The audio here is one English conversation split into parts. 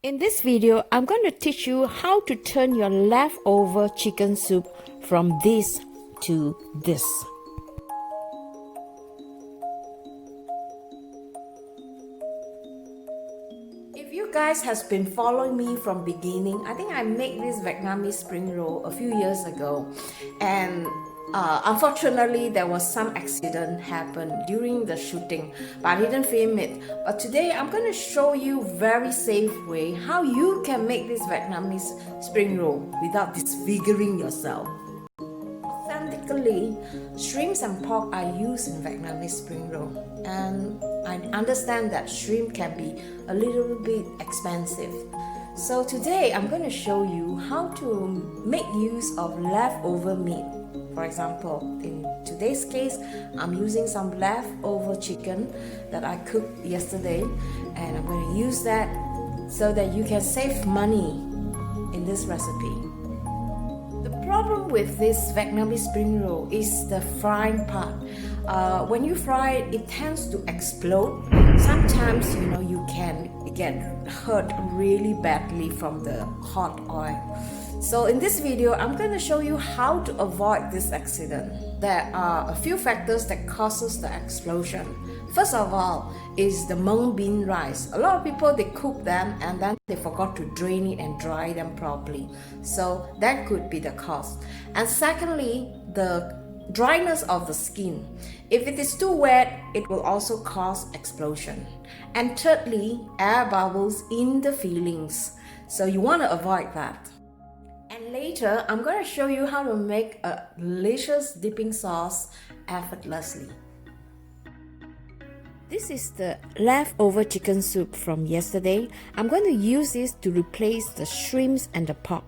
In this video, I'm going to teach you how to turn your leftover chicken soup from this to this. If you guys has been following me from beginning, I think I made this Vietnamese spring roll a few years ago, and unfortunately there was some accident happened during the shooting, but I didn't film it. But today I'm going to show you very safe way how you can make this Vietnamese spring roll without disfiguring yourself. Authentically, shrimps and pork are used in Vietnamese spring roll, and I understand that shrimp can be a little bit expensive. So today I'm going to show you how to make use of leftover meat. For example, in today's case, I'm using some leftover chicken that I cooked yesterday, and I'm going to use that so that you can save money in this recipe. The problem with this Vietnamese spring roll is the frying part. When you fry it, it tends to explode. Sometimes, you can get hurt really badly from the hot oil. So in this video, I'm going to show you how to avoid this accident. There are a few factors that causes the explosion. First of all is the mung bean rice. A lot of people, they cook them and then they forgot to drain it and dry them properly. So that could be the cause. And secondly, the dryness of the skin. If it is too wet, it will also cause explosion. And thirdly, air bubbles in the fillings. So you want to avoid that. And later, I'm going to show you how to make a delicious dipping sauce effortlessly. This is the leftover chicken soup from yesterday. I'm going to use this to replace the shrimps and the pork.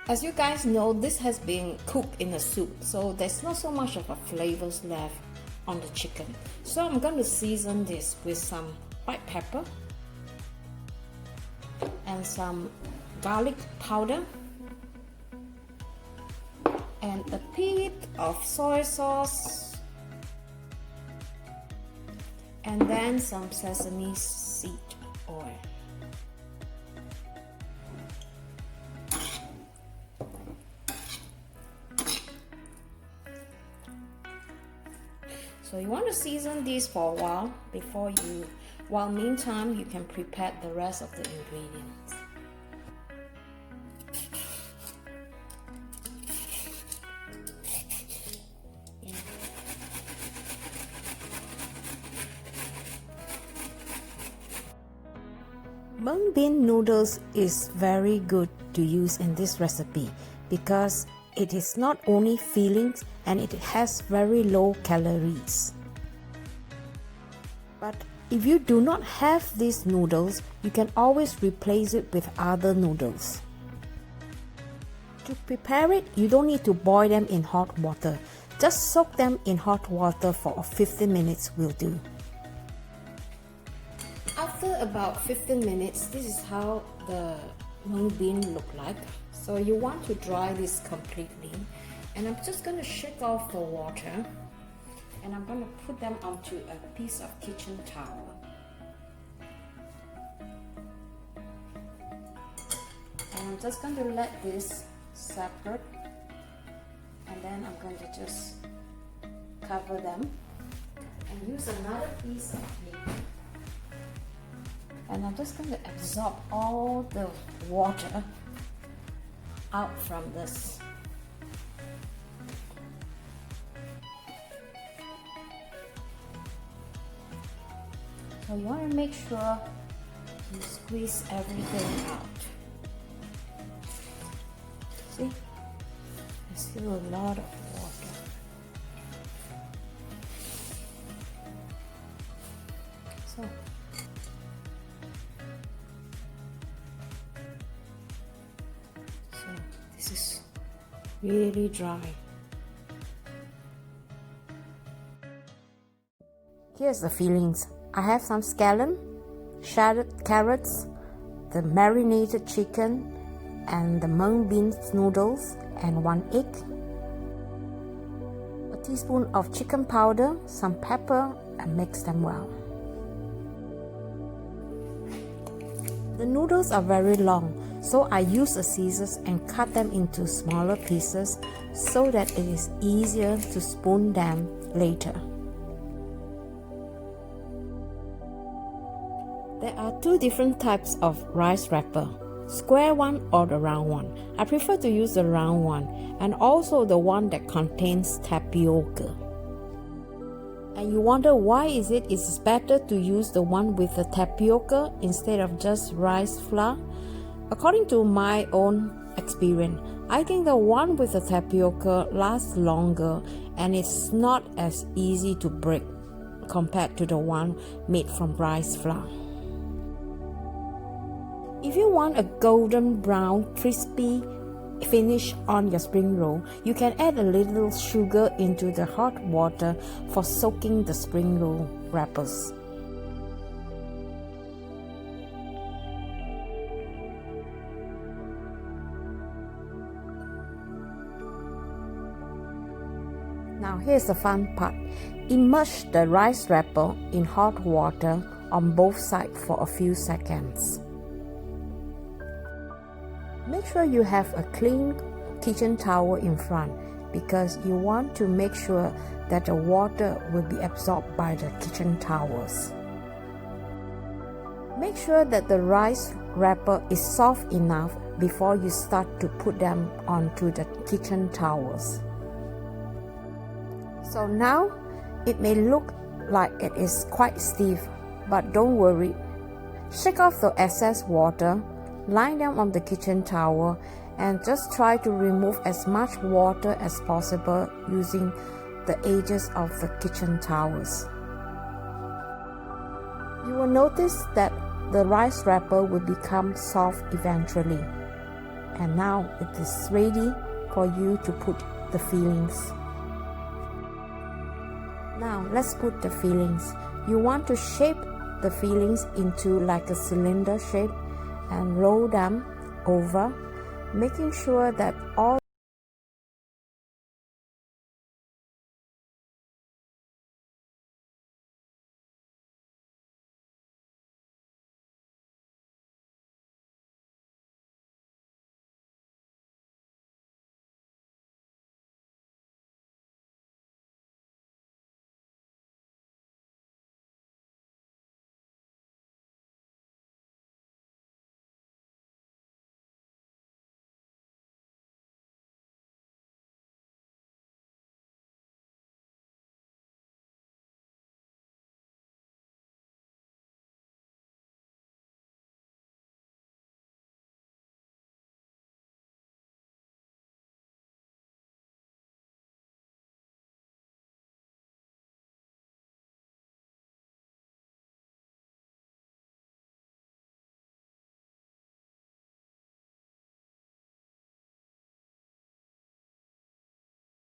As you guys know, this has been cooked in a soup, so there's not so much of a flavors left on the chicken. So I'm going to season this with some white pepper and some garlic powder and a bit of soy sauce and then some sesame seed oil. So you want to season these for a while while meantime you can prepare the rest of the ingredients. Mung bean noodles is very good to use in this recipe because it is not only filling and it has very low calories. But if you do not have these noodles, you can always replace it with other noodles. To prepare it, you don't need to boil them in hot water. Just soak them in hot water for 15 minutes will do. After about 15 minutes, this is how the mung bean look like. So you want to dry this completely, and I'm just going to shake off the water and I'm going to put them onto a piece of kitchen towel. And I'm just going to let this separate, and then I'm going to just cover them and use another piece of paper, and I'm just going to absorb all the water out from this. So you want to make sure you squeeze everything out. See? There's still a lot of water. So this is really dry. Here's the fillings. I have some scallion, shredded carrots, the marinated chicken, and the mung bean noodles, and 1 egg, a teaspoon of chicken powder, some pepper, and mix them well. The noodles are very long, so I use the scissors and cut them into smaller pieces so that it is easier to spoon them later. There are two different types of rice wrapper, square one or the round one. I prefer to use the round one, and also the one that contains tapioca. And you wonder why it's better to use the one with the tapioca instead of just rice flour? According to my own experience, I think the one with the tapioca lasts longer and it's not as easy to break compared to the one made from rice flour. If you want a golden brown crispy finish on your spring roll, you can add a little sugar into the hot water for soaking the spring roll wrappers. Now here's the fun part. Immerse the rice wrapper in hot water on both sides for a few seconds. Make sure you have a clean kitchen towel in front because you want to make sure that the water will be absorbed by the kitchen towels. Make sure that the rice wrapper is soft enough before you start to put them onto the kitchen towels. So now it may look like it is quite stiff, but don't worry. Shake off the excess water. Lie them on the kitchen towel and just try to remove as much water as possible using the edges of the kitchen towels. You will notice that the rice wrapper will become soft eventually. And now it is ready for you to put the fillings. Now let's put the fillings. You want to shape the fillings into like a cylinder shape and roll them over, making sure that all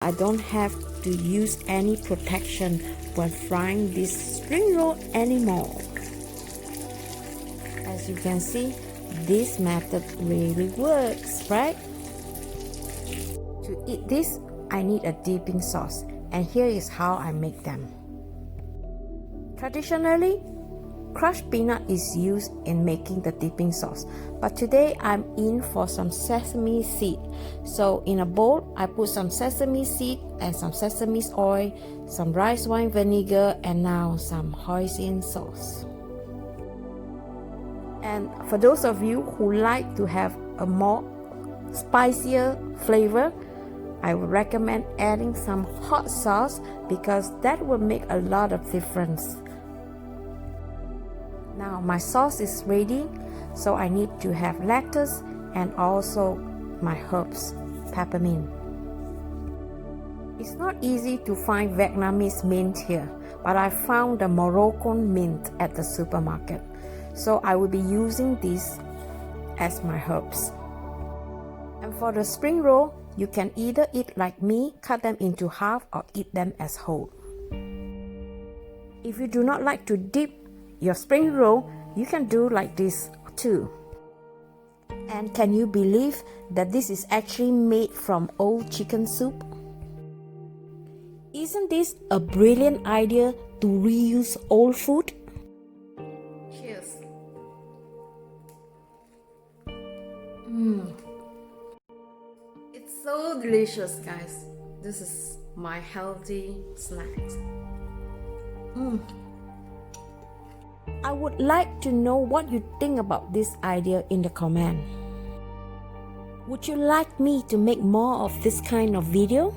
I don't have to use any protection when frying this spring roll anymore. As you can see, this method really works, right? To eat this, I need a dipping sauce, and here is how I make them. Traditionally, crushed peanut is used in making the dipping sauce, but today I'm in for some sesame seed. So in a bowl, I put some sesame seed and some sesame oil, some rice wine vinegar, and now some hoisin sauce. And for those of you who like to have a more spicier flavor, I would recommend adding some hot sauce because that will make a lot of difference. Now my sauce is ready, so I need to have lettuce and also my herbs, peppermint. It's not easy to find Vietnamese mint here, but I found the Moroccan mint at the supermarket. So I will be using this as my herbs. And for the spring roll, you can either eat like me, cut them into half, or eat them as whole. If you do not like to dip your spring roll, you can do like this too. And can you believe that this is actually made from old chicken soup? Isn't this a brilliant idea to reuse old food? Cheers. It's so delicious, guys. This is my healthy snack. I would like to know what you think about this idea in the comment. Would you like me to make more of this kind of video?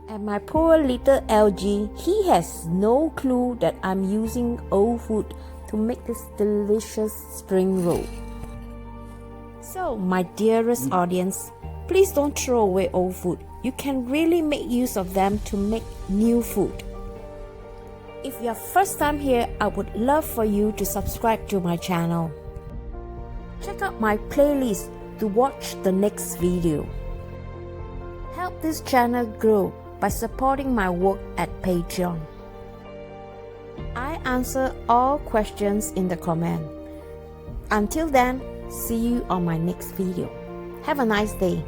And my poor little LG, he has no clue that I'm using old food to make this delicious spring roll. So, my dearest audience, please don't throw away old food. You can really make use of them to make new food. If you're first time here, I would love for you to subscribe to my channel. Check out my playlist to watch the next video. Help this channel grow by supporting my work at Patreon. I answer all questions in the comment. Until then, see you on my next video. Have a nice day.